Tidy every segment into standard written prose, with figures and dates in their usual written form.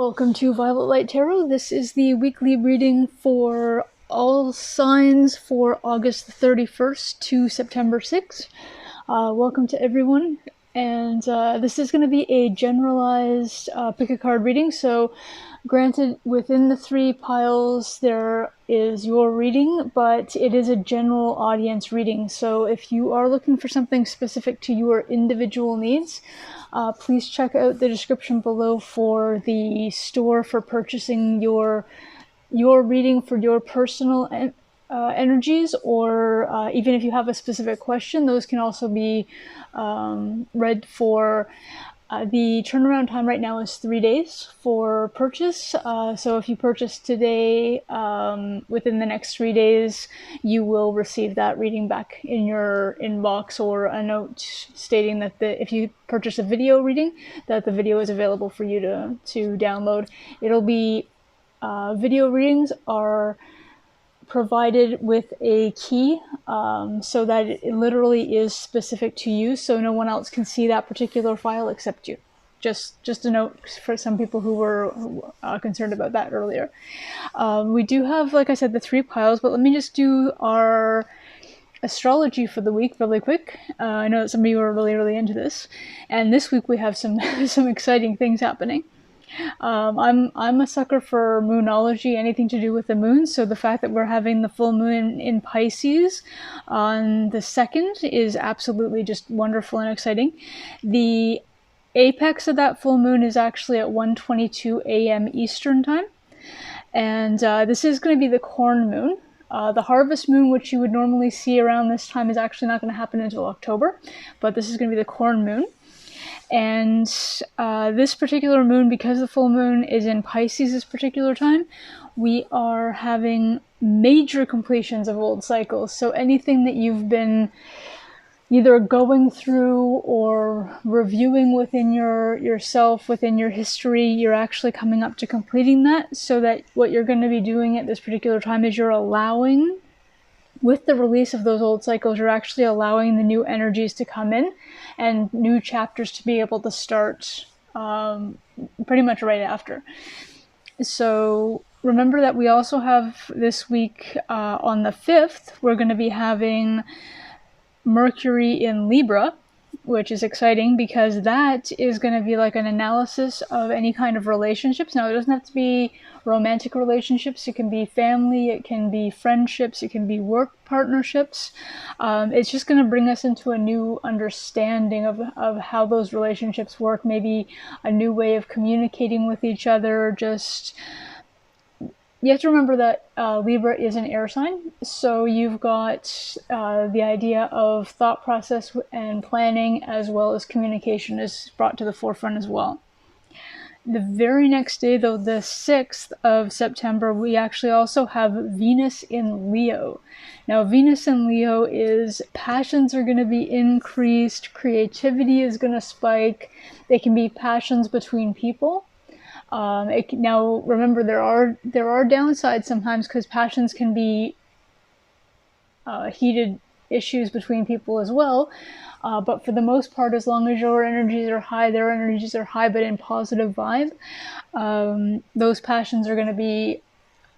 Welcome to Violet Light Tarot. This is the weekly reading for all signs for August 31st to September 6th. Welcome to everyone. And this is going to be a generalized pick a card reading. So granted, within the three piles there is your reading, but it is a general audience reading. So if you are looking for something specific to your individual needs, please check out the description below for the store for purchasing your reading for your personal energies, or even if you have a specific question, those can also be read for. The turnaround time right now is 3 days for purchase. So if you purchase today, within the next 3 days, you will receive that reading back in your inbox, or a note stating that if you purchase a video reading, that the video is available for you to download. It'll be video readings are provided with a key, so that it literally is specific to you, so no one else can see that particular file except you. Just a note for some people who were concerned about that earlier. We do have, like I said, the three piles, but let me just do our astrology for the week really quick. I know that some of you are really into this, and this week we have some some exciting things happening. I'm a sucker for moonology, anything to do with the moon, so the fact that we're having the full moon in Pisces on the 2nd is absolutely just wonderful and exciting. The apex of that full moon is actually at 1:22 a.m. Eastern time, and this is going to be the corn moon. The harvest moon, which you would normally see around this time, is actually not going to happen until October, but this is going to be the corn moon. And this particular moon, because the full moon is in Pisces this particular time, we are having major completions of old cycles. So anything that you've been either going through or reviewing within yourself, within your history, you're actually coming up to completing that. So that what you're going to be doing at this particular time is you're allowing, with the release of those old cycles, you're actually allowing the new energies to come in and new chapters to be able to start pretty much right after. So remember that we also have this week, on the 5th, we're going to be having Mercury in Libra, which is exciting because that is going to be like an analysis of any kind of relationships. Now, it doesn't have to be romantic relationships. It can be family, it can be friendships, it can be work partnerships. It's just going to bring us into a new understanding of how those relationships work, maybe a new way of communicating with each other. Just, you have to remember that Libra is an air sign, so you've got the idea of thought process and planning, as well as communication is brought to the forefront as well. The very next day, though, the 6th of September, we actually also have Venus in Leo. Now, Venus in Leo is passions are going to be increased, creativity is going to spike. They can be passions between people. Now, remember, there are downsides sometimes, because passions can be heated issues between people as well. But for the most part, as long as your energies are high, their energies are high, but in positive vibe, those passions are going to be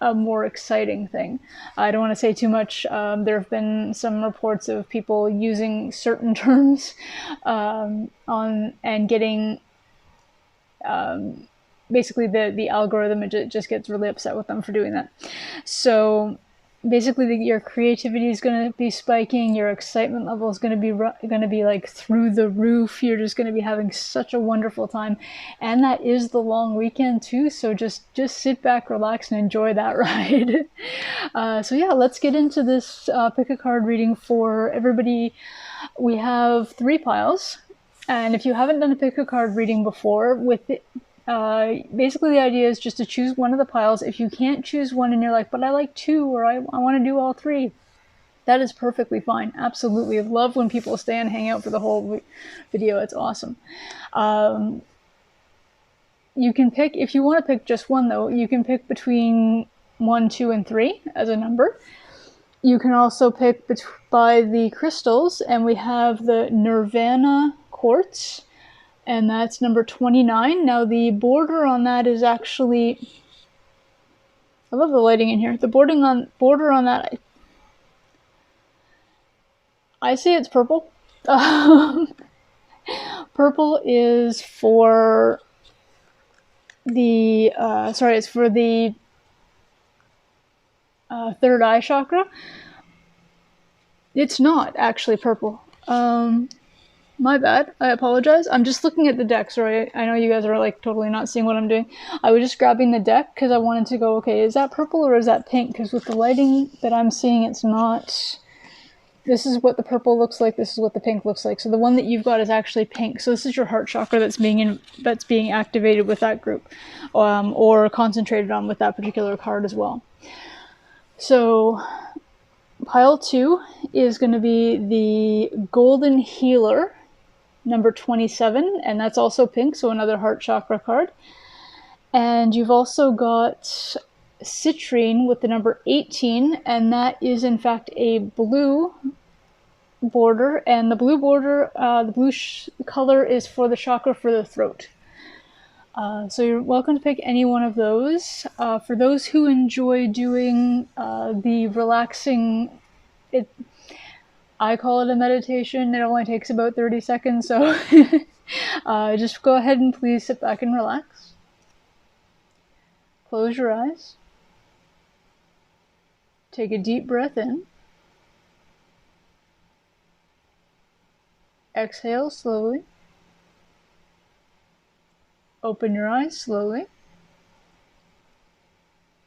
a more exciting thing. I don't want to say too much. There have been some reports of people using certain terms and getting basically the algorithm, it just gets really upset with them for doing that. So basically, your creativity is going to be spiking, your excitement level is going to be like through the roof. You're just going to be having such a wonderful time, and that is the long weekend too. So just sit back, relax, and enjoy that ride. So yeah, let's get into this pick a card reading for everybody. We have three piles, and if you haven't done a pick a card reading before, basically the idea is just to choose one of the piles. If you can't choose one and you're like, but I like two, or I want to do all three, that is perfectly fine. Absolutely. I love when people stay and hang out for the whole video. It's awesome. You can pick, if you want to pick just one though, you can pick between 1, 2, and 3 as a number. You can also pick by the crystals, and we have the Nirvana quartz, and that's number 29. Now the border on that is actually, I love the lighting in here. The border on that, I say it's purple. Purple is for the it's for the third eye chakra. It's not actually purple. My bad. I apologize. I'm just looking at the deck. Sorry, I know you guys are like totally not seeing what I'm doing. I was just grabbing the deck because I wanted to go, okay, is that purple or is that pink? Because with the lighting that I'm seeing, it's not. This is what the purple looks like. This is what the pink looks like. So the one that you've got is actually pink. So this is your heart chakra that's being activated with that group, or concentrated on with that particular card as well. So pile 2 is going to be the Golden Healer, number 27, and that's also pink, so another heart chakra card. And you've also got Citrine with the number 18, and that is in fact a blue border, and the blue border, the blue color is for the chakra for the throat. So you're welcome to pick any one of those. For those who enjoy doing the relaxing, I call it a meditation. It only takes about 30 seconds, so just go ahead and please sit back and relax. Close your eyes. Take a deep breath in. Exhale slowly. Open your eyes slowly.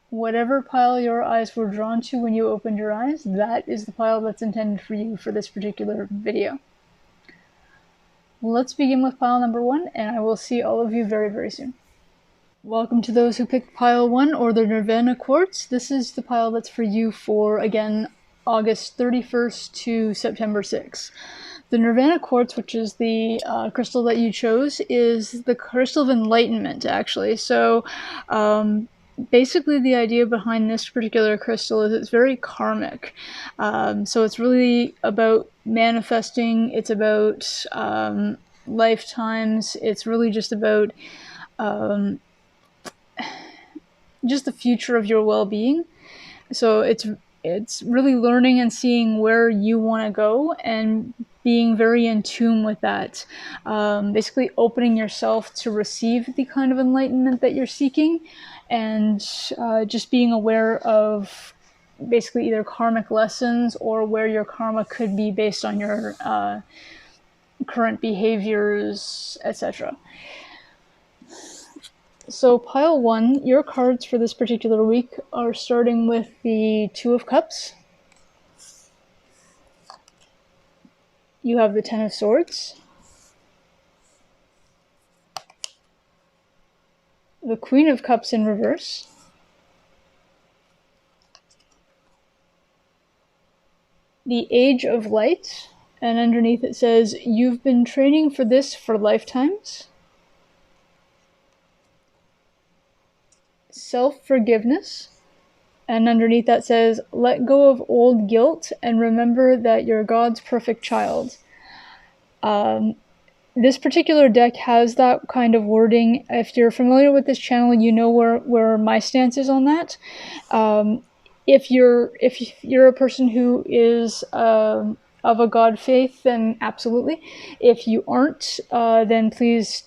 Whatever pile your eyes were drawn to when you opened your eyes, that is the pile that's intended for you for this particular video. Let's begin with pile number 1, and I will see all of you very, very soon. Welcome to those who picked pile 1 or the Nirvana Quartz. This is the pile that's for you for, again, August 31st to September 6th. The Nirvana Quartz, which is the crystal that you chose, is the crystal of enlightenment, actually. So, basically the idea behind this particular crystal is it's very karmic. So it's really about manifesting, it's about lifetimes, it's really just about just the future of your well-being. So it's really learning and seeing where you want to go and being very in tune with that. Basically opening yourself to receive the kind of enlightenment that you're seeking, and just being aware of basically either karmic lessons or where your karma could be based on your current behaviors, etc. So pile 1, your cards for this particular week are starting with the Two of Cups. You have the Ten of Swords, the Queen of Cups in reverse, the Age of Light, and underneath it says, "You've been training for this for lifetimes." Self-forgiveness, and underneath that says, "Let go of old guilt and remember that you're God's perfect child." This particular deck has that kind of wording. If you're familiar with this channel, you know where my stance is on that. If you're a person who is of a God faith, then absolutely. If you aren't, then please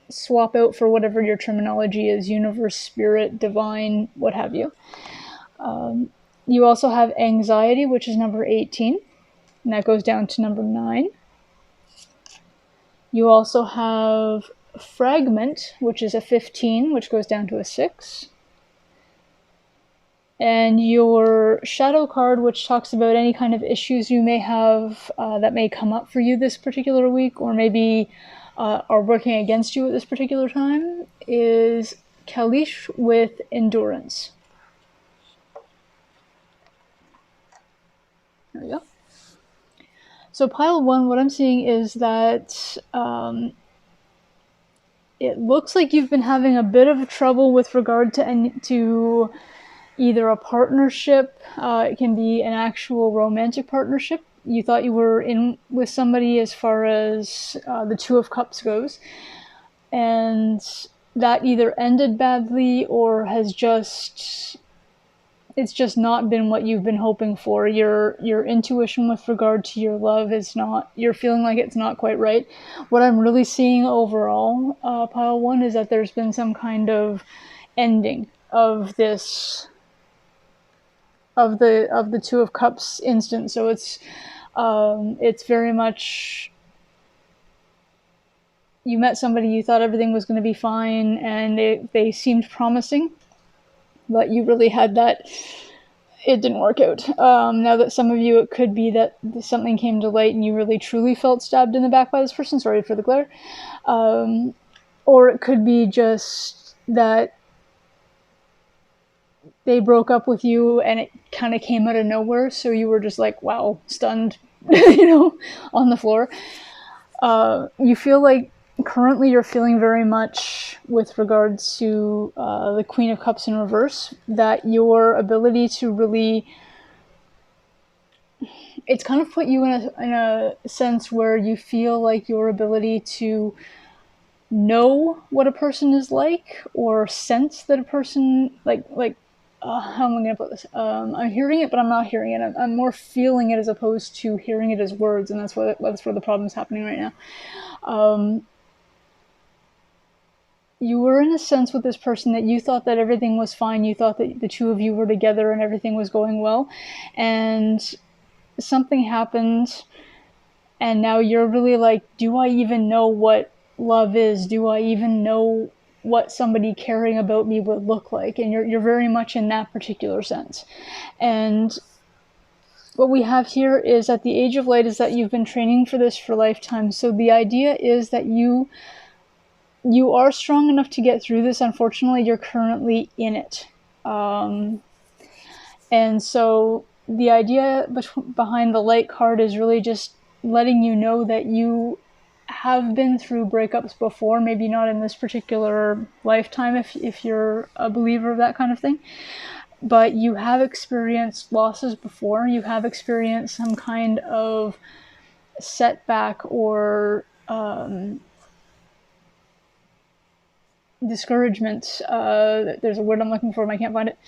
swap out for whatever your terminology is: universe, spirit, divine, what have you. You also have anxiety, which is number 18, and that goes down to number 9. You also have fragment, which is a 15, which goes down to a 6. And your shadow card, which talks about any kind of issues you may have that may come up for you this particular week, or maybe are working against you at this particular time, is Kalish with endurance. There we go. So pile 1, what I'm seeing is that it looks like you've been having a bit of trouble with regard to either a partnership, it can be an actual romantic partnership, you thought you were in with somebody as far as the Two of Cups goes, and that either ended badly or has just it's just not been what you've been hoping for. Your intuition with regard to your love is not, you're feeling like it's not quite right. What I'm really seeing overall, pile one, is that there's been some kind of ending of this, of the Two of Cups instance. So it's very much, you met somebody, you thought everything was going to be fine, and they seemed promising, but you really had that, it didn't work out. Now that some of you, it could be that something came to light and you really truly felt stabbed in the back by this person. Sorry for the glare. Or it could be just that they broke up with you and it kind of came out of nowhere. So you were just like, wow, stunned, on the floor. You feel like currently you're feeling very much, with regards to the Queen of Cups in reverse, that your ability to really, it's kind of put you in a sense where you feel like your ability to know what a person is like, or sense that a person, how am I going to put this? I'm hearing it, but I'm not hearing it. I'm more feeling it as opposed to hearing it as words, and that's where the problem's happening right now. You were in a sense with this person that you thought that everything was fine. You thought that the two of you were together and everything was going well, and something happened, and now you're really like, do I even know what love is? Do I even know what somebody caring about me would look like? And you're very much in that particular sense. And what we have here is, at the age of light, is that you've been training for this for lifetimes. So the idea is that you are strong enough to get through this. Unfortunately, you're currently in it. And so the idea behind the light card is really just letting you know that you have been through breakups before, maybe not in this particular lifetime if you're a believer of that kind of thing, but you have experienced losses before. You have experienced some kind of setback or discouragement. There's a word I'm looking for, and I can't find it.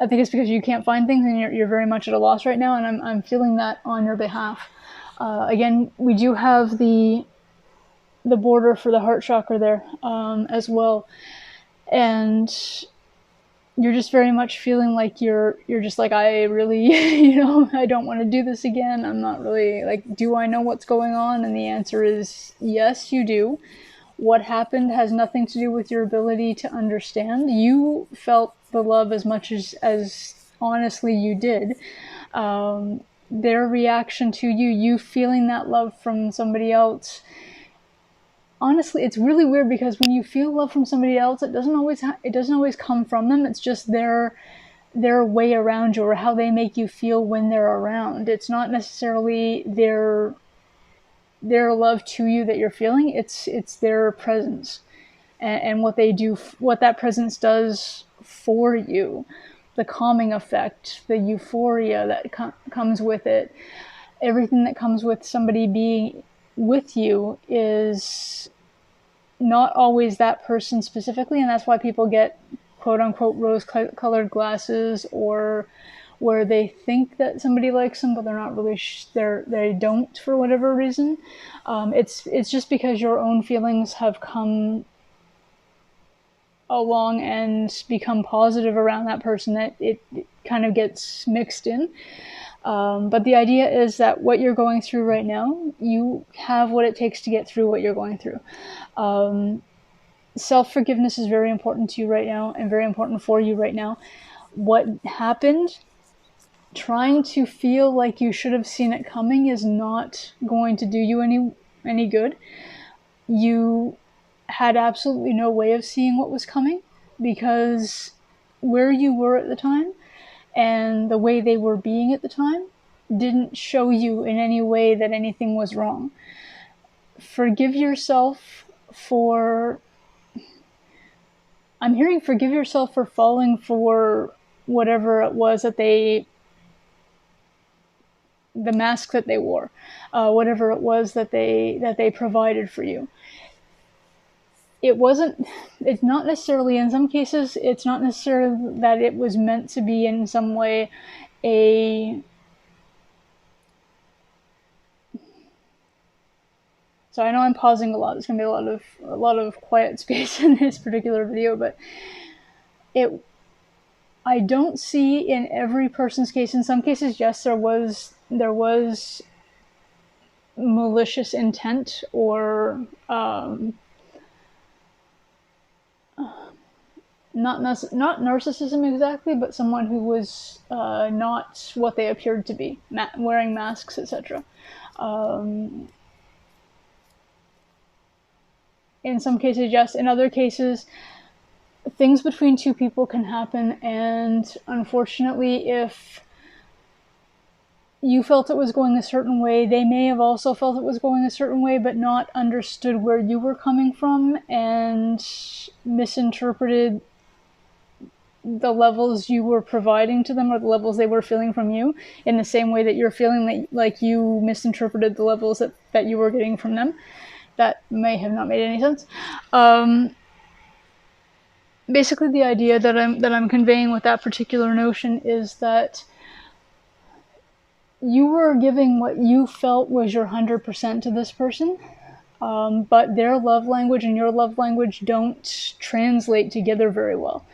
I think it's because you can't find things and you're very much at a loss right now, and I'm feeling that on your behalf. Again, we do have the border for the heart chakra there as well, and you're just very much feeling like you're just like, I really, I don't want to do this again. I'm not really like, do I know what's going on? And the answer is yes, you do. What happened has nothing to do with your ability to understand. You felt the love as much as honestly you did. Their reaction to you feeling that love from somebody else, honestly, it's really weird, because when you feel love from somebody else, it doesn't always come from them. It's just their way around you, or how they make you feel when they're around. It's not necessarily their love to you that you're feeling. It's their presence and what they do, what that presence does for you, the calming effect, the euphoria that comes with it. Everything that comes with somebody being with you is not always that person specifically, and that's why people get quote unquote rose-colored glasses, or where they think that somebody likes them, but they're not really. They don't, for whatever reason. It's just because your own feelings have come along and become positive around that person that it kind of gets mixed in. But the idea is that what you're going through right now, you have what it takes to get through what you're going through. Self-forgiveness is very important to you right now, and very important for you right now. What happened, trying to feel like you should have seen it coming, is not going to do you any good. You had absolutely no way of seeing what was coming, because where you were at the time and the way they were being at the time didn't show you in any way that anything was wrong. Forgive yourself for... I'm hearing forgive yourself for falling for whatever it was that they the mask that they wore, whatever it was that they provided for you. It's not necessarily, in some cases, it's not necessarily that it was meant to be in some way so I know I'm pausing a lot. There's going to be a lot of quiet space in this particular video, but I don't see in every person's case. In some cases, yes, there was malicious intent or not narcissism exactly, but someone who was not what they appeared to be, wearing masks, etc. In some cases, yes. In other cases, things between two people can happen, and unfortunately, if you felt it was going a certain way, they may have also felt it was going a certain way, but not understood where you were coming from and misinterpreted the levels you were providing to them or the levels they were feeling from you in the same way that you're feeling like you misinterpreted the levels that you were getting from them. That may have not made any sense. Basically, the idea that I'm conveying with that particular notion is that you were giving what you felt was your 100% to this person, but their love language and your love language don't translate together very well.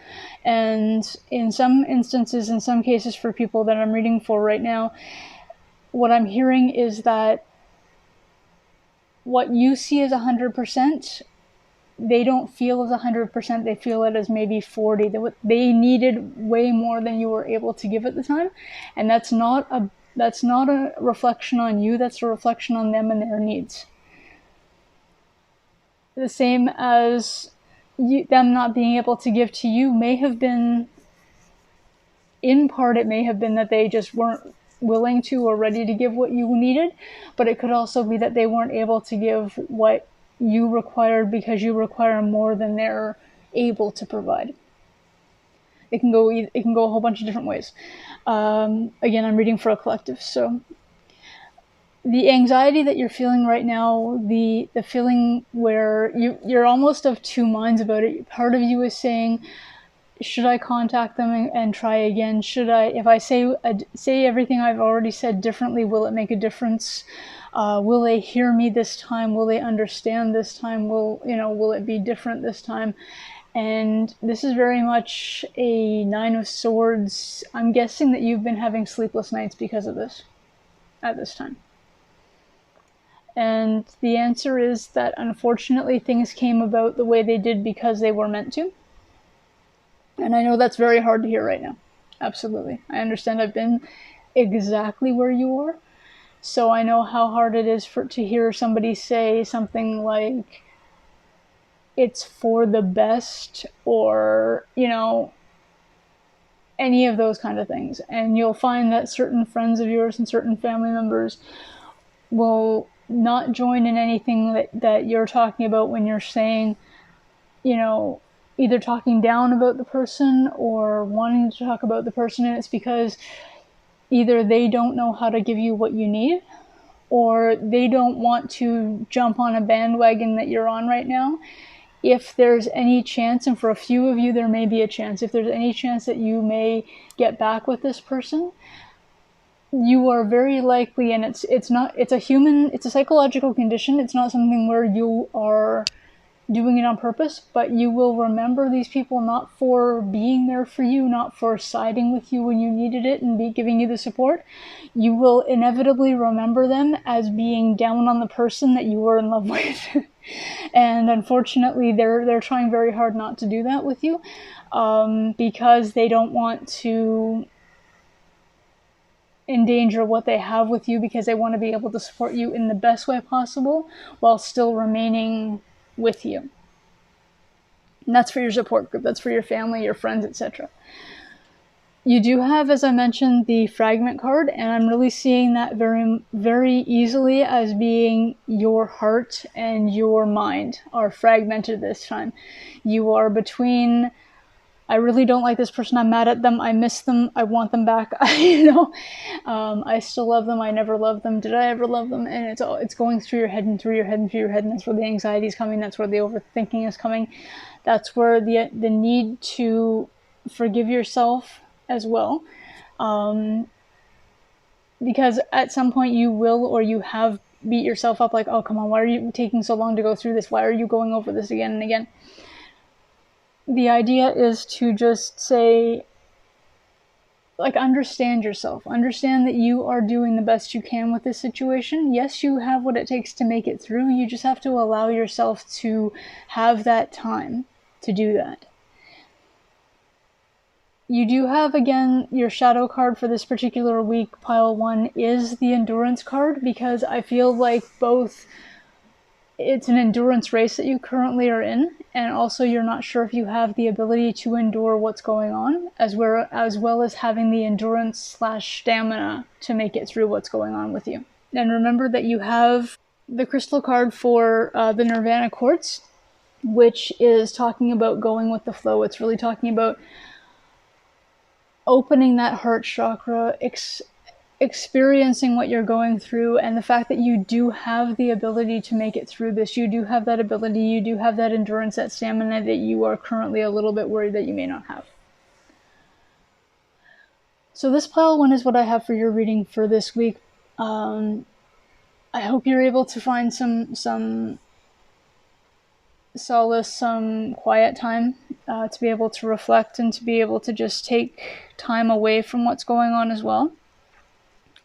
And in some instances, in some cases for people that I'm reading for right now, what I'm hearing is that what you see as 100%, they don't feel as 100%, they feel it as maybe 40. They needed way more than you were able to give at the time, and that's not a reflection on you, that's a reflection on them and their needs. The same as them not being able to give to you may have been, in part, it may have been that they just weren't willing to or ready to give what you needed, but it could also be that they weren't able to give what you required because you require more than they're able to provide. It can go a whole bunch of different ways. Again, I'm reading for a collective, so the anxiety that you're feeling right now, the feeling where you're almost of two minds about it. Part of you is saying, should I contact them and try again? Should I, if I say everything I've already said differently, will it make a difference? Will they hear me this time? Will they understand this time? Will it be different this time? And this is very much a 9 of Swords. I'm guessing that you've been having sleepless nights because of this at this time. And the answer is that unfortunately things came about the way they did because they were meant to. And I know that's very hard to hear right now. Absolutely. I understand. I've been exactly where you are. So I know how hard it is to hear somebody say something like, it's for the best, or, any of those kind of things. And you'll find that certain friends of yours and certain family members will not join in anything that you're talking about when you're saying, either talking down about the person or wanting to talk about the person. And it's because either they don't know how to give you what you need, or they don't want to jump on a bandwagon that you're on right now. If there's any chance, and for a few of you there may be a chance, if there's any chance that you may get back with this person, you are very likely, and it's a psychological condition. It's not something where you are doing it on purpose, but you will remember these people not for being there for you, not for siding with you when you needed it and giving you the support. You will inevitably remember them as being down on the person that you were in love with. And unfortunately, they're trying very hard not to do that with you, because they don't want to endanger what they have with you, because they want to be able to support you in the best way possible while still remaining with you. And that's for your support group, that's for your family, your friends, etc. You do have, as I mentioned, the fragment card, and I'm really seeing that very, very easily as being your heart and your mind are fragmented this time. You are between I really don't like this person. I'm mad at them. I miss them. I want them back. I still love them. I never loved them. Did I ever love them? And it's going through your head and through your head and through your head. And that's where the anxiety is coming. That's where the overthinking is coming. That's where the need to forgive yourself as well. Because at some point you will, or you have beat yourself up like, oh, come on, why are you taking so long to go through this? Why are you going over this again and again? The idea is to just say, like, understand yourself. Understand that you are doing the best you can with this situation. Yes, you have what it takes to make it through. You just have to allow yourself to have that time to do that. You do have, again, your shadow card for this particular week, pile 1, is the endurance card, because I feel like both it's an endurance race that you currently are in, and also you're not sure if you have the ability to endure what's going on, as well as having the endurance / stamina to make it through what's going on with you. And remember that you have the crystal card for the Nirvana Quartz, which is talking about going with the flow. It's really talking about opening that heart chakra, experiencing what you're going through, and the fact that you do have the ability to make it through this. You do have that ability, you do have that endurance, that stamina that you are currently a little bit worried that you may not have. So this pile 1 is what I have for your reading for this week. I hope you're able to find some solace, some quiet time to be able to reflect and to be able to just take time away from what's going on as well.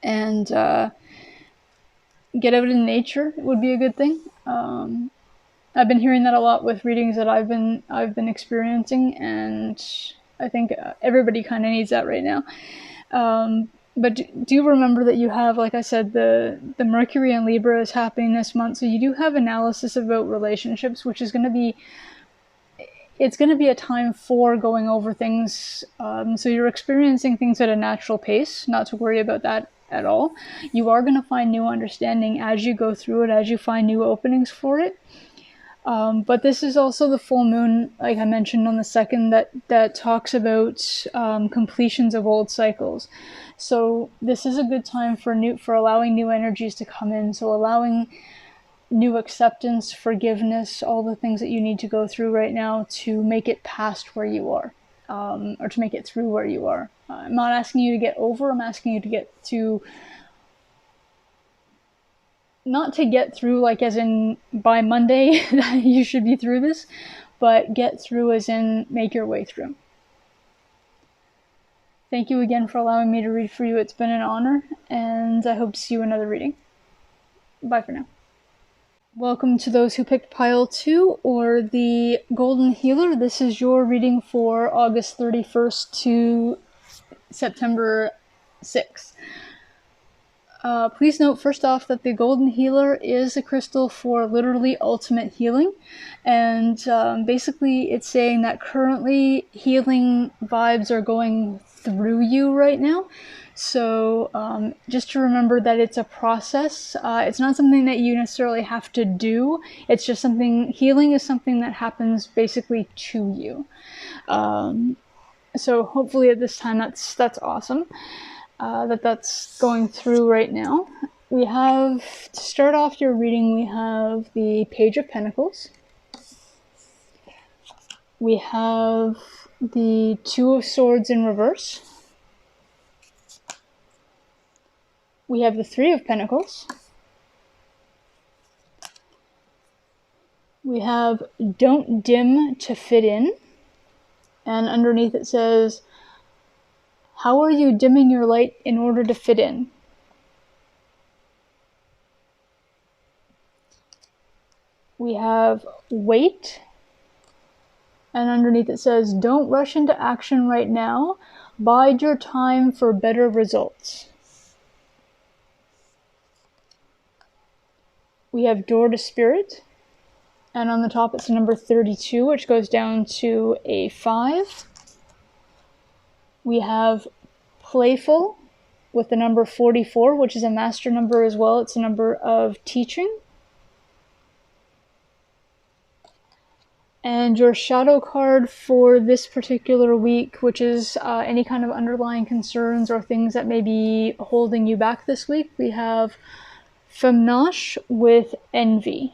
And get out in nature would be a good thing. I've been hearing that a lot with readings that I've been experiencing, and I think everybody kind of needs that right now. But do remember that you have, like I said, the Mercury and Libra is happening this month, so you do have analysis about relationships, which is going to be, it's going to be a time for going over things. So you're experiencing things at a natural pace, not to worry about that at all. You are going to find new understanding as you go through it, as you find new openings for it. But this is also the full moon, like I mentioned on the 2nd, that talks about completions of old cycles. So this is a good time for allowing new energies to come in. So allowing new acceptance, forgiveness, all the things that you need to go through right now to make it past where you are, or to make it through where you are. I'm not asking you to get over, I'm asking you to get to, not to get through like as in by Monday that you should be through this, but get through as in make your way through. Thank you again for allowing me to read for you. It's been an honor, and I hope to see you in another reading. Bye for now. Welcome to those who picked pile 2, or the Golden Healer. This is your reading for August 31st to September 6th. Please note first off that the Golden Healer is a crystal for literally ultimate healing, and basically it's saying that currently healing vibes are going through you right now. So just to remember that it's a process. It's not something that you necessarily have to do. It's just something, healing is something that happens basically to you. So hopefully at this time that's awesome. That's going through right now. We have, to start off your reading, we have the Page of Pentacles. We have the Two of Swords in reverse. We have the Three of Pentacles. We have Don't Dim to Fit In. And underneath it says, how are you dimming your light in order to fit in? We have Wait, and underneath it says, don't rush into action right now. Bide your time for better results. We have Door to Spirit, and on the top it's number 32, which goes down to a 5. We have Playful with the number 44, which is a master number as well. It's a number of teaching. And your shadow card for this particular week, which is any kind of underlying concerns or things that may be holding you back this week, we have Femnash with Envy.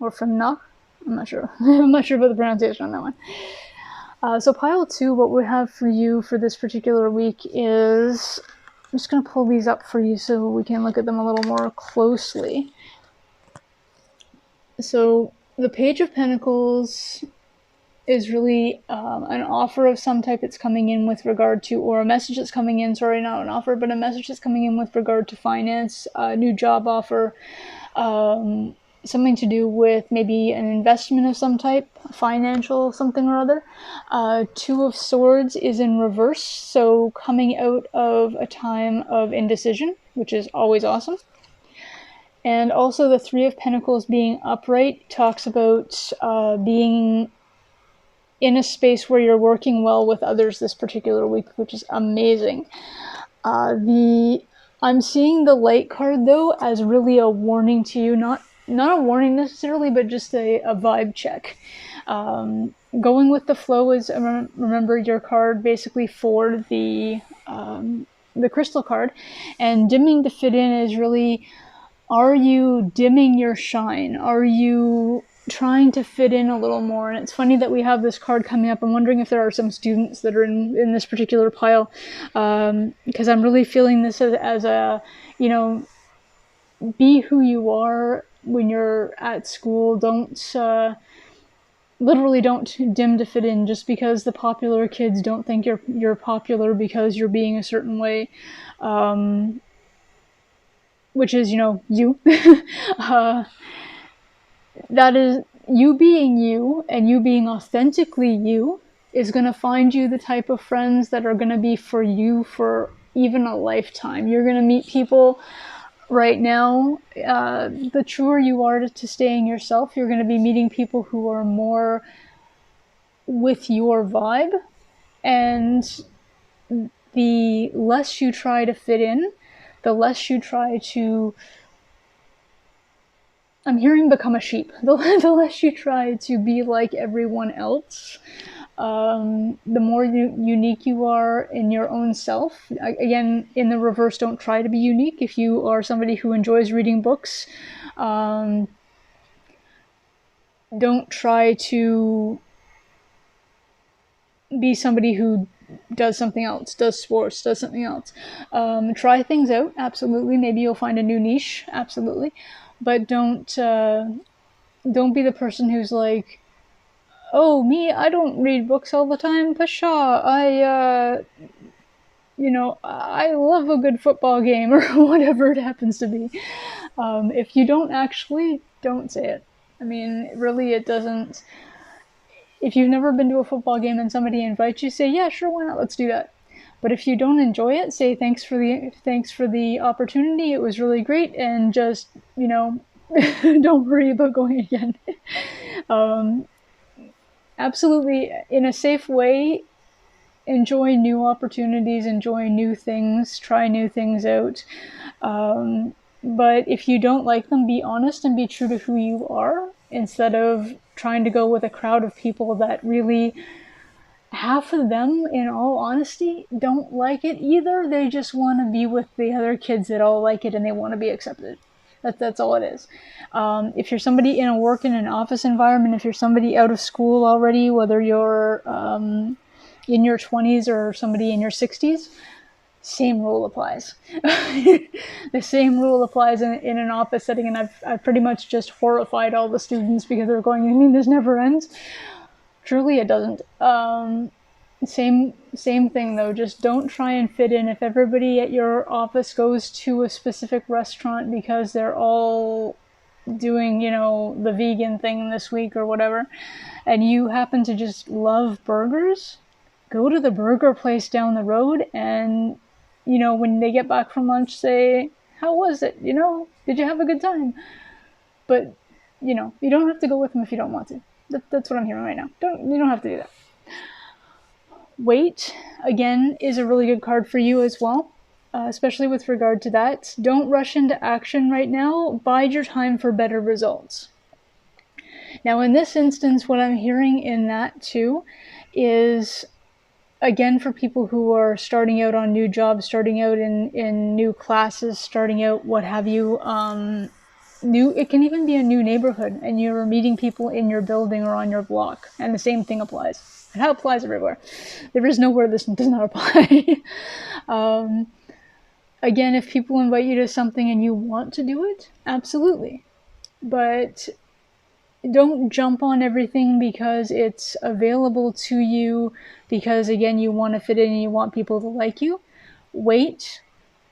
Or Femnach? I'm not sure. I'm not sure about the pronunciation on that one. So pile 2, what we have for you for this particular week is... I'm just going to pull these up for you so we can look at them a little more closely. So the Page of Pentacles is really an offer of some type that's coming in with regard to, or a message that's coming in, sorry, not an offer, but a message that's coming in with regard to finance, a new job offer, something to do with maybe an investment of some type, financial something or other. 2 of Swords is in reverse, so coming out of a time of indecision, which is always awesome. And also the 3 of Pentacles being upright talks about being in a space where you're working well with others this particular week, which is amazing. I'm seeing the Light card, though, as really a warning to you, not a warning necessarily, but just a vibe check. Going with the flow is, remember, your card basically for the crystal card, and dimming to fit in is really, are you dimming your shine? Are you trying to fit in a little more? And it's funny that we have this card coming up. I'm wondering if there are some students that are in this particular pile, because I'm really feeling this as a, be who you are when you're at school. Literally don't dim to fit in just because the popular kids don't think you're popular because you're being a certain way, which is, you. That is, you being you and you being authentically you is going to find you the type of friends that are going to be for you for even a lifetime. You're going to meet people right now, the truer you are to staying yourself, you're going to be meeting people who are more with your vibe, and the less you try to fit in, the less you try to, I'm hearing become a sheep, the less you try to be like everyone else, the more unique you are in your own self. Again, in the reverse, don't try to be unique. If you are somebody who enjoys reading books, don't try to be somebody who does something else, does sports, does something else. Try things out, absolutely. Maybe you'll find a new niche, absolutely. But don't be the person who's like, oh, me, I don't read books all the time, pshaw, I love a good football game, or whatever it happens to be. If you don't actually, don't say it. I mean, really, it doesn't. If you've never been to a football game and somebody invites you, say, yeah, sure, why not, let's do that. But if you don't enjoy it, say thanks for the opportunity, it was really great, and just, don't worry about going again. Absolutely, in a safe way, enjoy new opportunities, enjoy new things, try new things out. But if you don't like them, be honest and be true to who you are, instead of trying to go with a crowd of people that really, half of them, in all honesty, don't like it either. They just want to be with the other kids that all like it and they want to be accepted. That's all it is. If you're somebody in a work in an office environment, if you're somebody out of school already, whether you're in your 20s or somebody in your 60s, same rule applies. The same rule applies in an office setting, and I've pretty much just horrified all the students because they're going, you mean this never ends? Truly, it doesn't. Same thing though, just don't try and fit in. If everybody at your office goes to a specific restaurant because they're all doing, the vegan thing this week or whatever, and you happen to just love burgers, go to the burger place down the road, and, when they get back from lunch, say, how was it? Did you have a good time? But, you don't have to go with them if you don't want to. That's what I'm hearing right now. You don't have to do that. Wait, again, is a really good card for you as well. especially with regard to that. Don't rush into action right now. Bide your time for better results. Now, in this instance, what I'm hearing in that too is, again, for people who are starting out on new jobs, starting out in new classes, starting out what have you, it can even be a new neighborhood, and you're meeting people in your building or on your block, and the same thing applies. And that applies everywhere. There is nowhere this does not apply. Again, if people invite you to something and you want to do it, absolutely. But don't jump on everything because it's available to you, because again, you want to fit in and you want people to like you. Wait.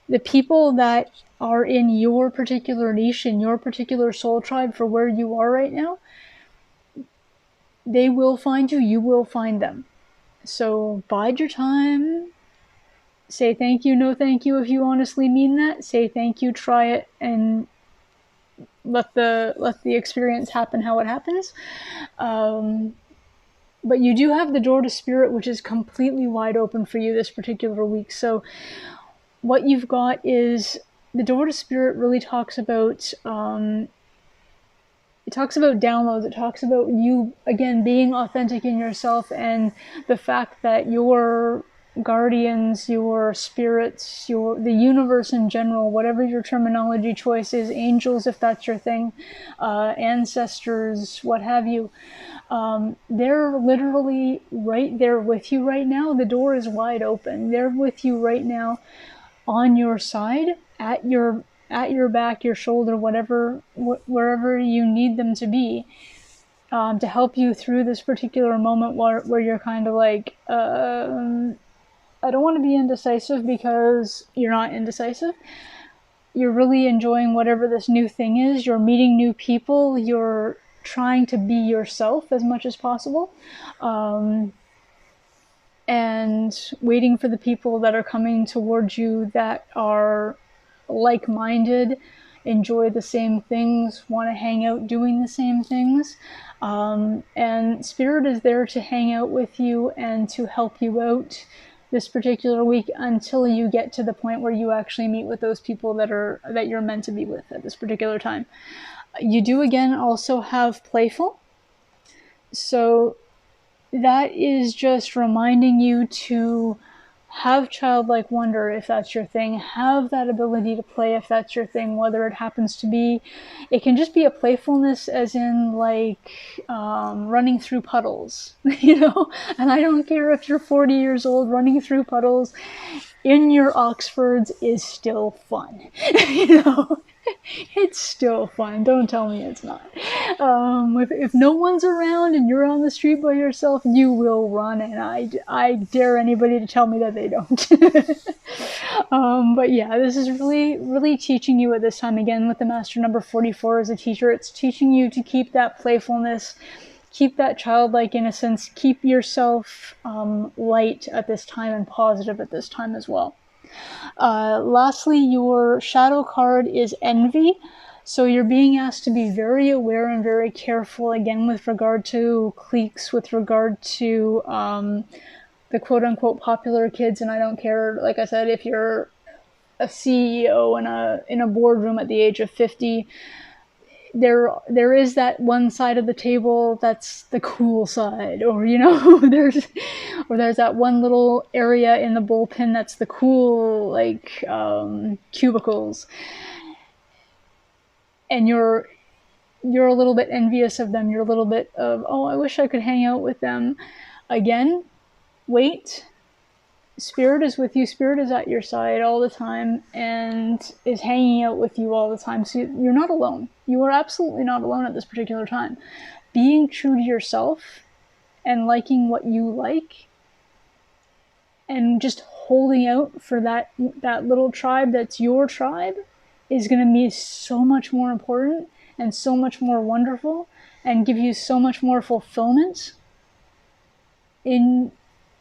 The people that are in your particular niche, in your particular soul tribe for where you are right now, they will find you, you will find them. So bide your time. Say thank you, no thank you if you honestly mean that. Say thank you, try it, and let the experience happen how it happens. But you do have the door to spirit, which is completely wide open for you this particular week. So what you've got is the door to spirit really talks about downloads. It talks about you, again, being authentic in yourself, and the fact that your guardians, your spirits, the universe in general, whatever your terminology choice is, angels if that's your thing, ancestors, what have you, they're literally right there with you right now. The door is wide open. They're with you right now, on your side, at your back, your shoulder, wherever you need them to be, to help you through this particular moment where you're kind of like, I don't want to be indecisive, because you're not indecisive. You're really enjoying whatever this new thing is. You're meeting new people. You're trying to be yourself as much as possible. And waiting for the people that are coming towards you that are like-minded, enjoy the same things, want to hang out doing the same things. And Spirit is there to hang out with you and to help you out this particular week until you get to the point where you actually meet with those people that you're meant to be with at this particular time. You do, again, also have playful. So that is just reminding you to have childlike wonder if that's your thing. Have that ability to play if that's your thing, whether it happens to be, it can just be a playfulness as in like running through puddles, and I don't care if you're 40 years old, running through puddles in your Oxfords is still fun. It's still fun. Don't tell me it's not. If no one's around and you're on the street by yourself, you will run, and I dare anybody to tell me that they don't. But yeah, this is really, really teaching you at this time, again, with the Master number 44 as a teacher. It's teaching you to keep that playfulness, keep that childlike innocence, keep yourself light at this time and positive at this time as well. Lastly, your shadow card is envy. So you're being asked to be very aware and very careful, again, with regard to cliques, with regard to the quote-unquote popular kids. And I don't care, like I said, if you're a CEO in a boardroom at the age of 50, there is that one side of the table that's the cool side, or there's that one little area in the bullpen that's the cool, like, cubicles, and you're a little bit envious of them. You're a little bit of, oh, I wish I could hang out with them. Again, wait. Spirit is with you. Spirit is at your side all the time and is hanging out with you all the time. So you're not alone. You are absolutely not alone at this particular time. Being true to yourself and liking what you like and just holding out for that little tribe that's your tribe is going to be so much more important and so much more wonderful and give you so much more fulfillment in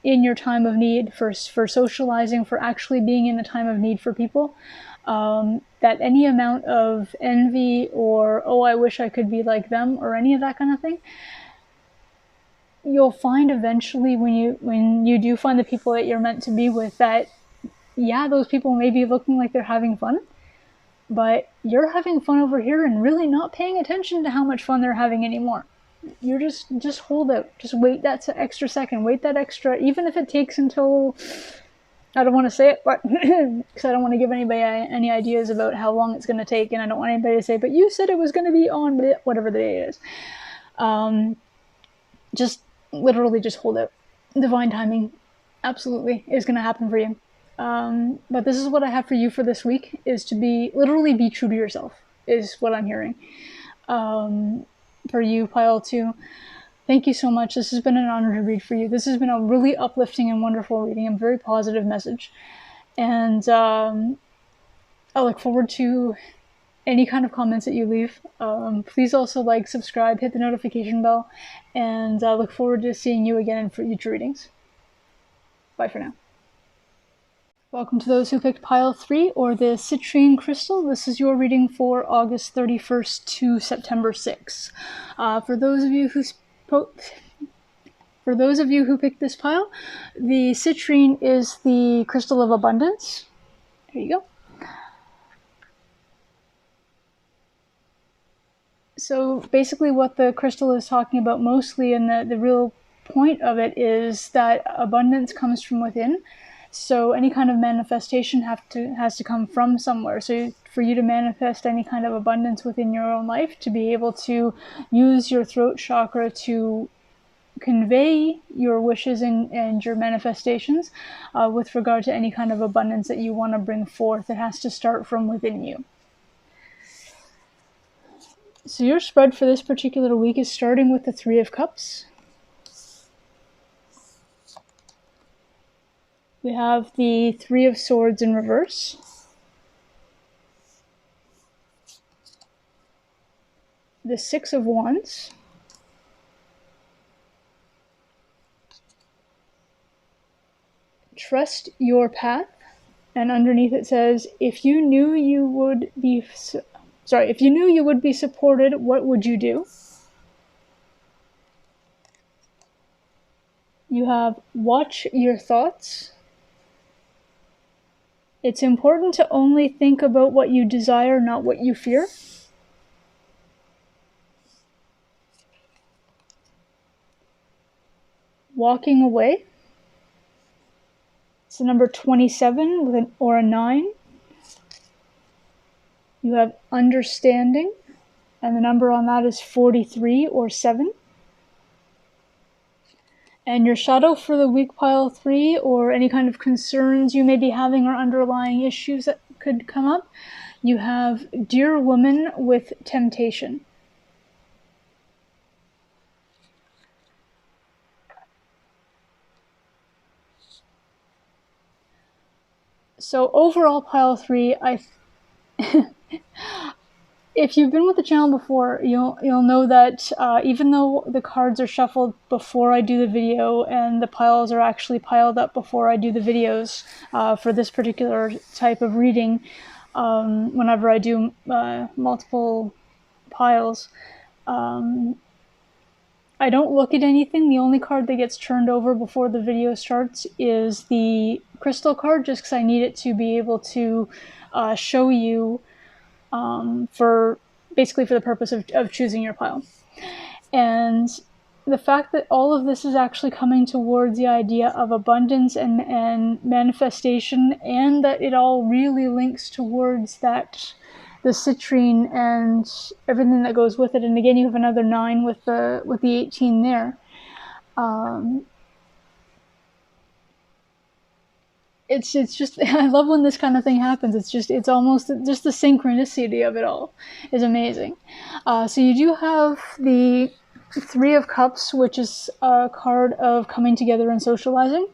your time of need, for socializing, for actually being in a time of need for people, that any amount of envy or, oh, I wish I could be like them, or any of that kind of thing, you'll find eventually when you do find the people that you're meant to be with, that yeah, those people may be looking like they're having fun, but you're having fun over here and really not paying attention to how much fun they're having anymore. You're just hold out. Just wait that extra second. Wait that extra, even if it takes until, I don't want to say it, but because I don't want to give anybody any ideas about how long it's going to take, and I don't want anybody to say, but you said it was going to be on whatever the day is. Just literally just hold out. Divine timing absolutely is going to happen for you. But this is what I have for you for this week, is to literally be true to yourself, is what I'm hearing. For you, Pile 2, thank you so much. This has been an honor to read for you. This has been a really uplifting and wonderful reading, a very positive message. And I look forward to any kind of comments that you leave. Please also like, subscribe, hit the notification bell, and I look forward to seeing you again in future readings. Bye for now. Welcome to those who picked Pile 3, or the Citrine Crystal. This is your reading for August 31st to September 6th. For those of you who picked this pile, the Citrine is the Crystal of Abundance. There you go. So basically what the crystal is talking about mostly, and the real point of it, is that abundance comes from within. So any kind of manifestation has to come from somewhere. So for you to manifest any kind of abundance within your own life, to be able to use your throat chakra to convey your wishes and your manifestations with regard to any kind of abundance that you want to bring forth, it has to start from within you. So your spread for this particular week is starting with the Three of Cups. We have the Three of Swords in reverse. The Six of Wands. Trust your path. And underneath it says, if you knew you would be supported, what would you do? You have watch your thoughts. It's important to only think about what you desire, not what you fear. Walking away. It's the number 27 with an or a 9. You have understanding, and the number on that is 43 or 7. And your shadow for the week, Pile 3, or any kind of concerns you may be having or underlying issues that could come up, you have Dear Woman with Temptation. So overall, Pile 3, if you've been with the channel before, you'll know that even though the cards are shuffled before I do the video, and the piles are actually piled up before I do the videos for this particular type of reading, whenever I do multiple piles, I don't look at anything. The only card that gets turned over before the video starts is the crystal card, just because I need it to be able to show you for the purpose of choosing your pile. And the fact that all of this is actually coming towards the idea of abundance and manifestation, and that it all really links towards that, the citrine and everything that goes with it. And again, you have another 9 with the 18 there. It's just, I love when this kind of thing happens. It's almost just the synchronicity of it all is amazing. So you do have the Three of Cups, which is a card of coming together and socializing.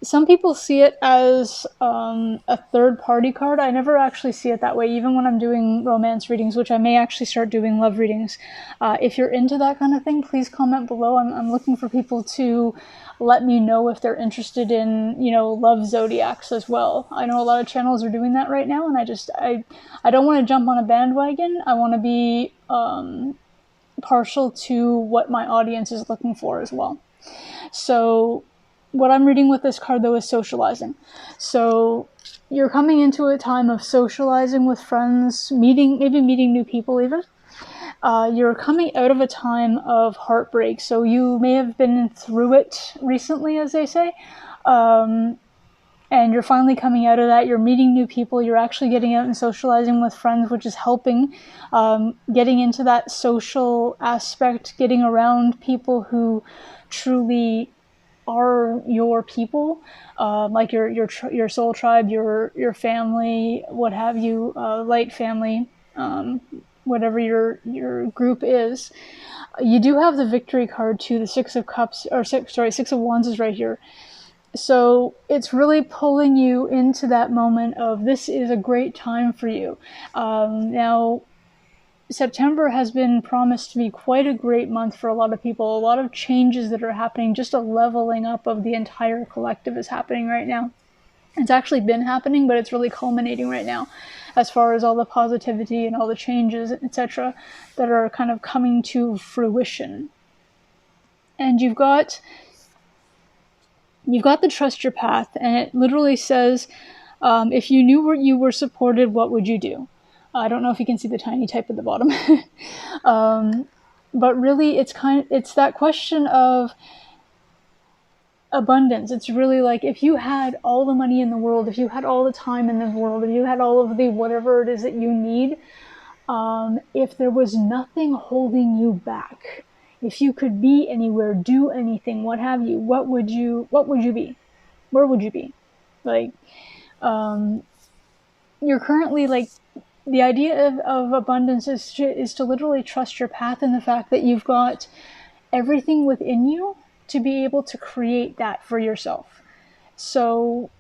Some people see it as a third-party card. I never actually see it that way, even when I'm doing romance readings, which I may actually start doing love readings. If you're into that kind of thing, please comment below. I'm looking for people to let me know if they're interested in, love zodiacs as well. I know a lot of channels are doing that right now, and I don't want to jump on a bandwagon. I want to be partial to what my audience is looking for as well. So what I'm reading with this card, though, is socializing. So you're coming into a time of socializing with friends, maybe meeting new people even. You're coming out of a time of heartbreak, so you may have been through it recently, as they say, and you're finally coming out of that. You're meeting new people. You're actually getting out and socializing with friends, which is helping, getting into that social aspect, getting around people who truly are your people, like your soul tribe, your family, what have you, light family, whatever your group is. You do have the victory card too. The Six of Cups, or Six of Wands is right here. So it's really pulling you into that moment of this is a great time for you. Now, September has been promised to be quite a great month for a lot of people. A lot of changes that are happening, just a leveling up of the entire collective is happening right now. It's actually been happening, but it's really culminating right now as far as all the positivity and all the changes, etc., that are kind of coming to fruition. And you've got the trust your path, and it literally says, if you knew where you were supported, what would you do? I don't know if you can see the tiny type at the bottom. But really, it's that question of abundance. It's really like, if you had all the money in the world, if you had all the time in the world, if you had all of the whatever it is that you need, if there was nothing holding you back, if you could be anywhere, do anything, what have you, what would you be? Where would you be? Like, you're currently, like, the idea of abundance is to literally trust your path, and the fact that you've got everything within you to be able to create that for yourself. So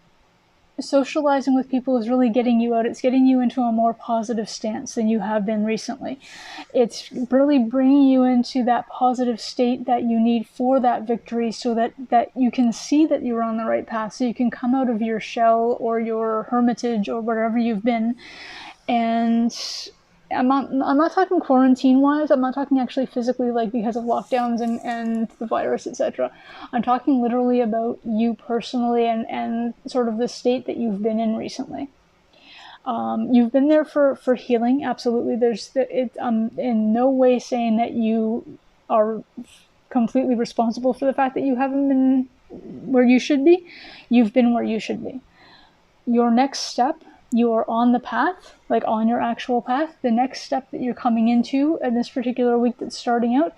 socializing with people is really getting you out. It's getting you into a more positive stance than you have been recently. It's really bringing you into that positive state that you need for that victory, so that you can see that you're on the right path, so you can come out of your shell or your hermitage or wherever you've been. And I'm not talking quarantine wise. I'm not talking actually physically, like because of lockdowns and the virus, etc. I'm talking literally about you personally and sort of the state that you've been in recently. You've been there for healing, absolutely. I'm in no way saying that you are completely responsible for the fact that you haven't been where you should be. You've been where you should be. Your next step, you are on the path, like on your actual path. The next step that you're coming into in this particular week that's starting out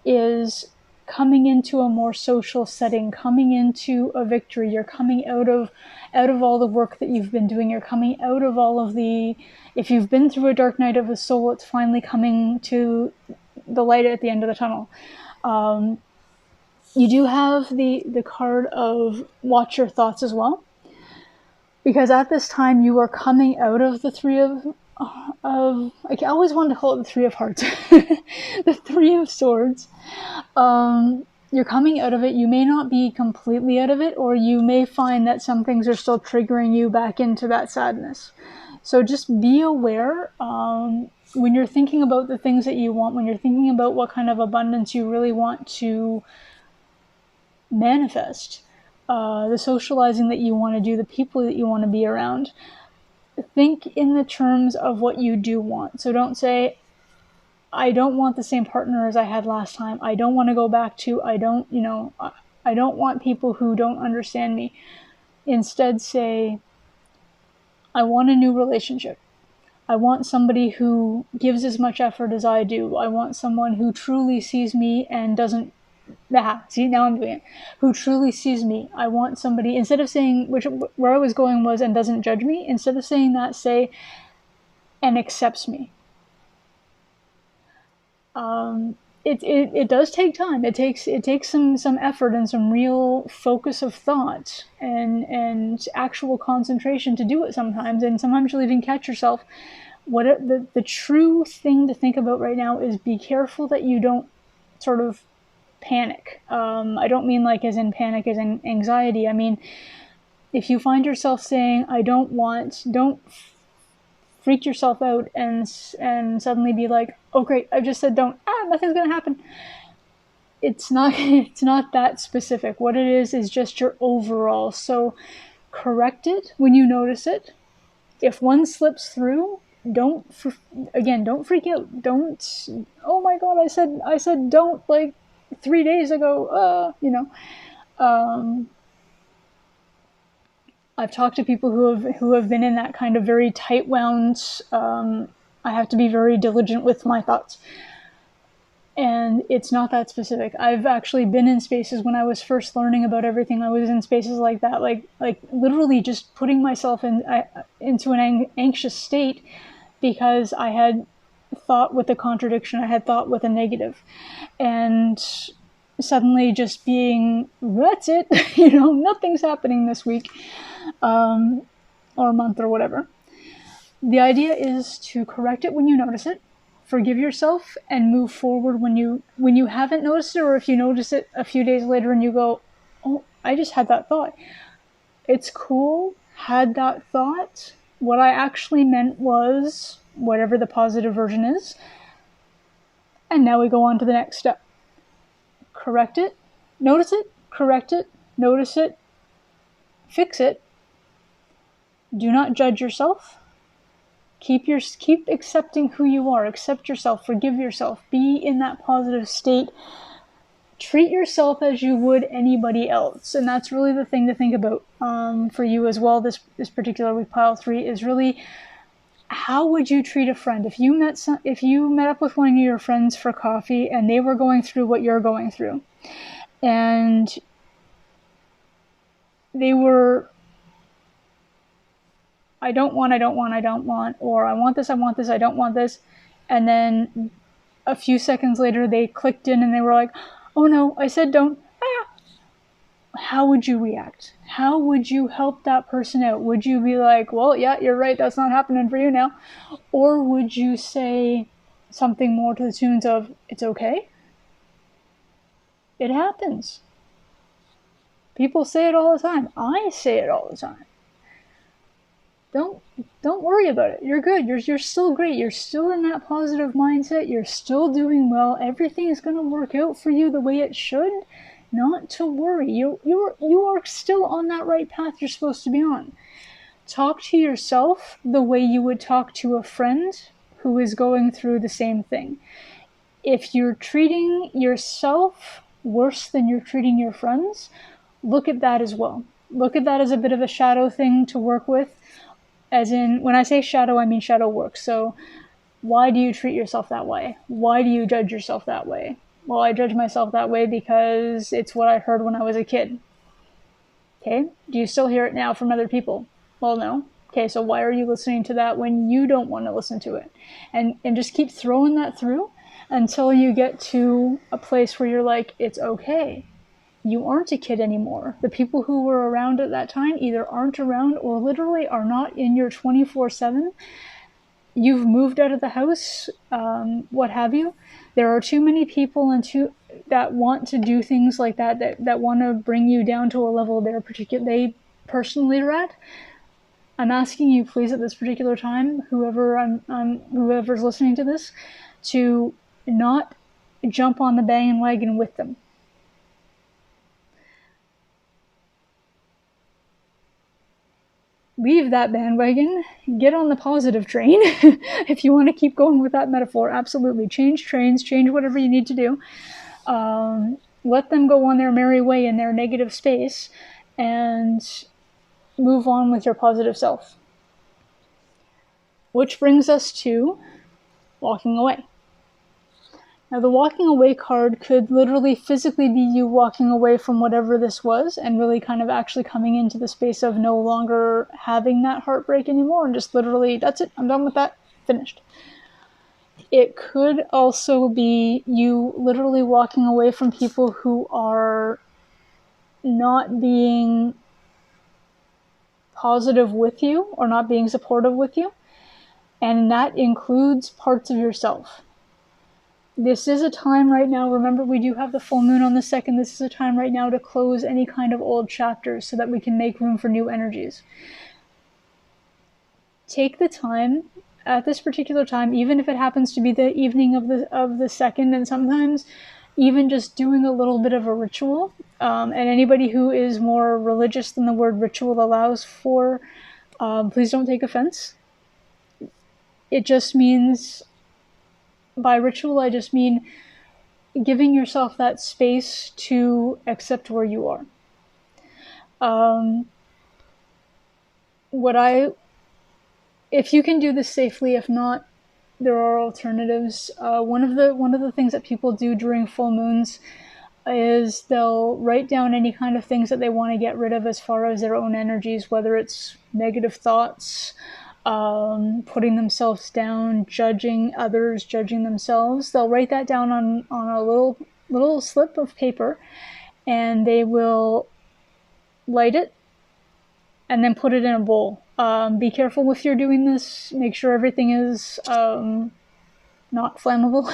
is coming into a more social setting, coming into a victory. You're coming out of all the work that you've been doing. You're coming out of all of the, if you've been through a dark night of the soul, it's finally coming to the light at the end of the tunnel. You do have the card of watch your thoughts as well. Because at this time you are coming out of the Three of I always wanted to call it the Three of Hearts, the Three of Swords. You're coming out of it. You may not be completely out of it, or you may find that some things are still triggering you back into that sadness. So just be aware when you're thinking about the things that you want, when you're thinking about what kind of abundance you really want to manifest. The socializing that you want to do, the people that you want to be around. Think in the terms of what you do want. So don't say, I don't want the same partner as I had last time. I don't want to go back to, I don't want people who don't understand me. Instead say, I want a new relationship. I want somebody who gives as much effort as I do. I want someone who truly sees me and doesn't see, now I'm doing it. Who truly sees me. I want somebody, instead of saying, where I was going was, and doesn't judge me, instead of saying that, say, and accepts me. It does take time. It takes some effort and some real focus of thought and actual concentration to do it sometimes. And sometimes you'll even catch yourself. The true thing to think about right now is be careful that you don't sort of panic. I don't mean like as in panic as in anxiety. I mean, if you find yourself saying, don't freak yourself out and suddenly be like, oh great, I just said don't, nothing's gonna happen. It's not that specific. What it is just your overall. So correct it when you notice it. If one slips through, don't freak out. Don't, oh my god, I said don't like 3 days ago. I've talked to people who have been in that kind of very tight wound. I have to be very diligent with my thoughts. And it's not that specific. I've actually been in spaces when I was first learning about everything. I was in spaces like that, like literally just putting myself into an anxious state because I had thought with a contradiction. I had thought with a negative, and suddenly just being, that's it. Nothing's happening this week, or month or whatever. The idea is to correct it when you notice it. Forgive yourself and move forward when you haven't noticed it, or if you notice it a few days later and you go, oh, I just had that thought. It's cool, had that thought. What I actually meant was whatever the positive version is. And now we go on to the next step. Correct it, notice it, correct it, notice it, fix it. Do not judge yourself. Keep accepting who you are. Accept yourself. Forgive yourself. Be in that positive state. Treat yourself as you would anybody else, and that's really the thing to think about for you as well. This particular week, pile 3, is really how would you treat a friend if you met up with one of your friends for coffee and they were going through what you're going through, and they were, I don't want, or I want this, I don't want this. And then a few seconds later, they clicked in and they were like, oh no, I said don't. How would you react? How would you help that person out? Would you be like, well, yeah, you're right, that's not happening for you now? Or would you say something more to the tunes of, it's okay? It happens. People say it all the time. I say it all the time. Don't worry about it. You're good. You're still great. You're still in that positive mindset. You're still doing well. Everything is going to work out for you the way it should. Not to worry. You are still on that right path you're supposed to be on. Talk to yourself the way you would talk to a friend who is going through the same thing. If you're treating yourself worse than you're treating your friends, look at that as well. Look at that as a bit of a shadow thing to work with. As in, when I say shadow, I mean shadow work. So why do you treat yourself that way? Why do you judge yourself that way? Well, I judge myself that way because it's what I heard when I was a kid. Okay, do you still hear it now from other people? Well, no. Okay, so why are you listening to that when you don't want to listen to it? And just keep throwing that through until you get to a place where you're like, it's okay. You aren't a kid anymore. The people who were around at that time either aren't around or literally are not in your 24/7. You've moved out of the house, what have you. There are too many people that want to do things like that want to bring you down to a level they personally are at. I'm asking you, please, at this particular time, whoever's listening to this, to not jump on the bandwagon with them. Leave that bandwagon, get on the positive train. If you want to keep going with that metaphor, absolutely. Change trains, change whatever you need to do. Let them go on their merry way in their negative space and move on with your positive self. Which brings us to walking away. Now, the walking away card could literally physically be you walking away from whatever this was and really kind of actually coming into the space of no longer having that heartbreak anymore and just literally, that's it, I'm done with that, finished. It could also be you literally walking away from people who are not being positive with you or not being supportive with you, and that includes parts of yourself. This is a time right now, remember we do have the full moon on the 2nd, this is a time right now to close any kind of old chapters so that we can make room for new energies. Take the time, at this particular time, even if it happens to be the evening of the 2nd, and sometimes, even just doing a little bit of a ritual, and anybody who is more religious than the word ritual allows for, please don't take offense. It just means, by ritual, I just mean giving yourself that space to accept where you are. If you can do this safely, if not, there are alternatives. One of the things that people do during full moons is they'll write down any kind of things that they want to get rid of as far as their own energies, whether it's negative thoughts, putting themselves down, judging others, judging themselves. They'll write that down on a little slip of paper, and they will light it and then put it in a bowl. Be careful if you're doing this. Make sure everything is not flammable.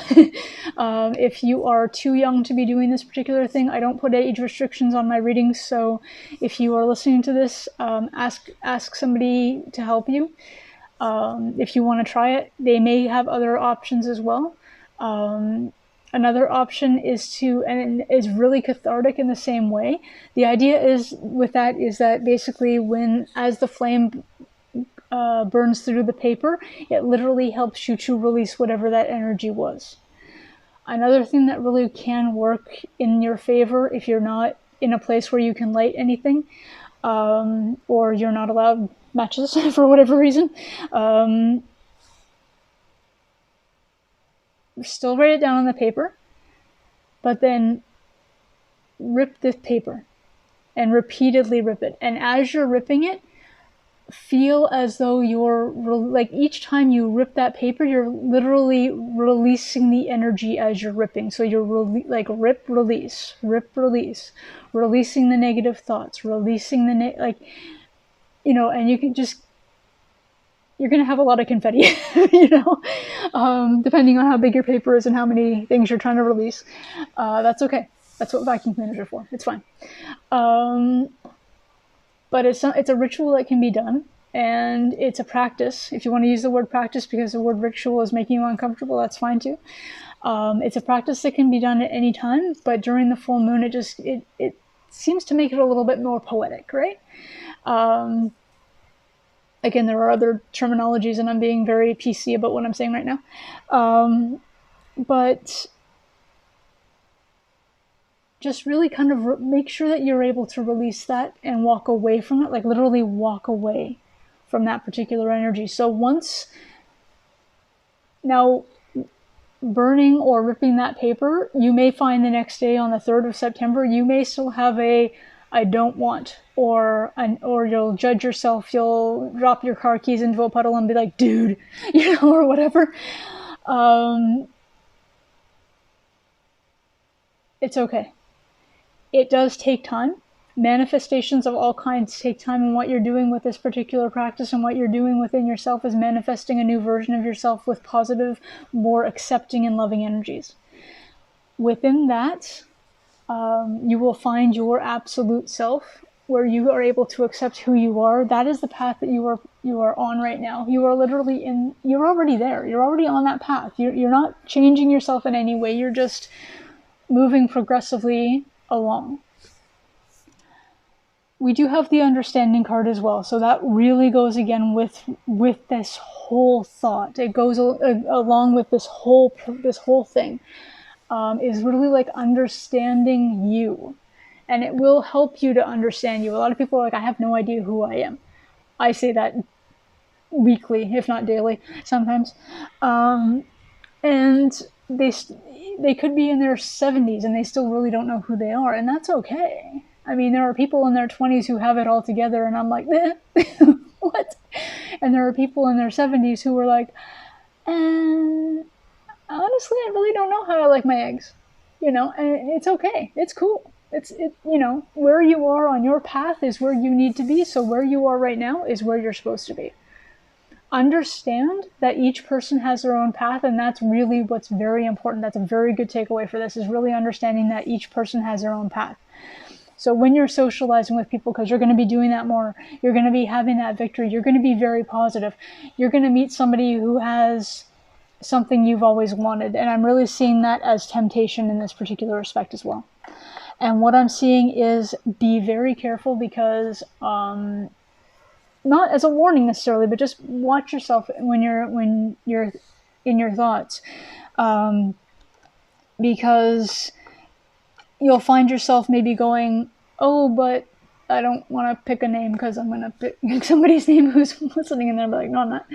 If you are too young to be doing this particular thing, I don't put age restrictions on my readings, so if you are listening to this, ask somebody to help you. If you want to try it, they may have other options as well. Another option is and it's really cathartic in the same way. The idea is that basically as the flame burns through the paper, it literally helps you to release whatever that energy was. Another thing that really can work in your favor, if you're not in a place where you can light anything, or you're not allowed matches for whatever reason, still write it down on the paper, but then rip the paper and repeatedly rip it. And as you're ripping it, feel as though each time you rip that paper, you're literally releasing the energy as you're ripping. So you're rip, release, releasing the negative thoughts, releasing and you can you're going to have a lot of confetti, depending on how big your paper is and how many things you're trying to release. That's okay. That's what vacuum cleaners are for. It's fine. But it's a ritual that can be done, and it's a practice. If you want to use the word practice because the word ritual is making you uncomfortable, that's fine too. It's a practice that can be done at any time, but during the full moon, it seems to make it a little bit more poetic, right? Again, there are other terminologies, and I'm being very PC about what I'm saying right now. But just really kind of make sure that you're able to release that and walk away from it, like literally walk away from that particular energy. So now burning or ripping that paper, you may find the next day on the 3rd of September, you may still have I don't want, or you'll judge yourself, you'll drop your car keys into a puddle and be like, dude, or whatever. It's okay. It does take time. Manifestations of all kinds take time, and what you're doing with this particular practice and what you're doing within yourself is manifesting a new version of yourself with positive, more accepting and loving energies. Within that, you will find your absolute self, where you are able to accept who you are. That is the path that you are on right now. You are literally you're already there. You're already on that path. You're not changing yourself in any way. You're just moving progressively along. We do have the understanding card as well, so that really goes again with this whole thought. It goes along with this whole thing. Is really like understanding you, and it will help you to understand you. A lot of people are like, I have no idea who I am. I say that weekly, if not daily, sometimes. And they could be in their 70s and they still really don't know who they are, and that's okay. I mean, there are people in their 20s who have it all together, and I'm like, what? And there are people in their 70s who are like, honestly, I really don't know how I like my eggs, and it's okay. It's cool. Where you are on your path is where you need to be. So where you are right now is where you're supposed to be. Understand that each person has their own path, and that's really what's very important. That's a very good takeaway for this, is really understanding that each person has their own path. So when you're socializing with people, because you're going to be doing that more, you're going to be having that victory, you're going to be very positive. You're going to meet somebody who has something you've always wanted. And I'm really seeing that as temptation in this particular respect as well. And what I'm seeing is be very careful, because not as a warning necessarily, but just watch yourself when you're in your thoughts, because you'll find yourself maybe going, oh, but I don't want to pick a name because I'm going to pick somebody's name who's listening, and they're like, no, I'm not.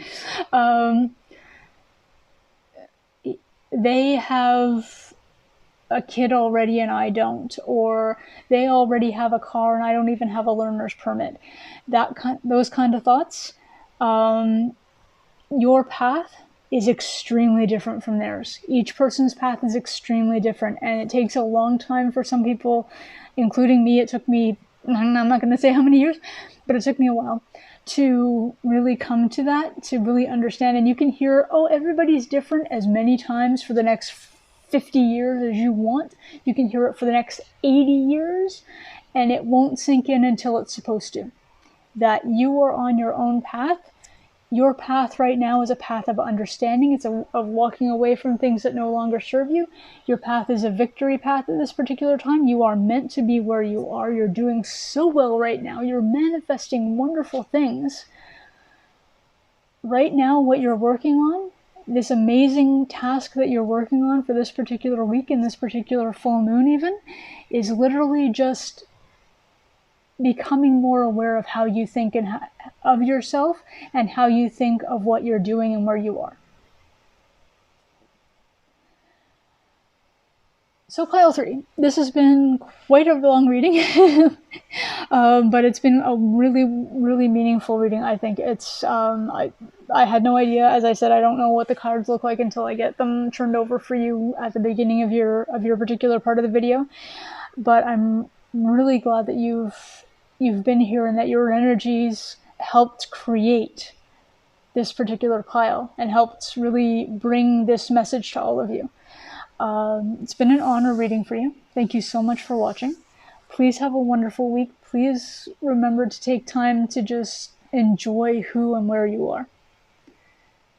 They have a kid already and I don't, or they already have a car and I don't even have a learner's permit. Those kind of thoughts. Your path is extremely different from theirs. Each person's path is extremely different, and it takes a long time for some people, including me. It took me, I'm not going to say how many years, but it took me a while to really come to that, to really understand. And you can hear, oh, everybody's different as many times for the next 50 years as you want. You can hear it for the next 80 years, and it won't sink in until it's supposed to. That you are on your own path. Your path right now is a path of understanding. It's of walking away from things that no longer serve you. Your path is a victory path at this particular time. You are meant to be where you are. You're doing so well right now. You're manifesting wonderful things. Right now, what you're working on, this amazing task that you're working on for this particular week and this particular full moon even, is literally just becoming more aware of how you think of yourself, and how you think of what you're doing and where you are. So pile 3. This has been quite a long reading, but it's been a really, really meaningful reading. I think it's. I had no idea. As I said, I don't know what the cards look like until I get them turned over for you at the beginning of your particular part of the video. But I'm really glad that you've been here and that your energies helped create this particular pile and helped really bring this message to all of you. It's been an honor reading for you. Thank you so much for watching. Please have a wonderful week. Please remember to take time to just enjoy who and where you are.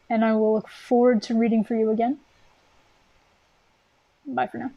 And I will look forward to reading for you again. Bye for now.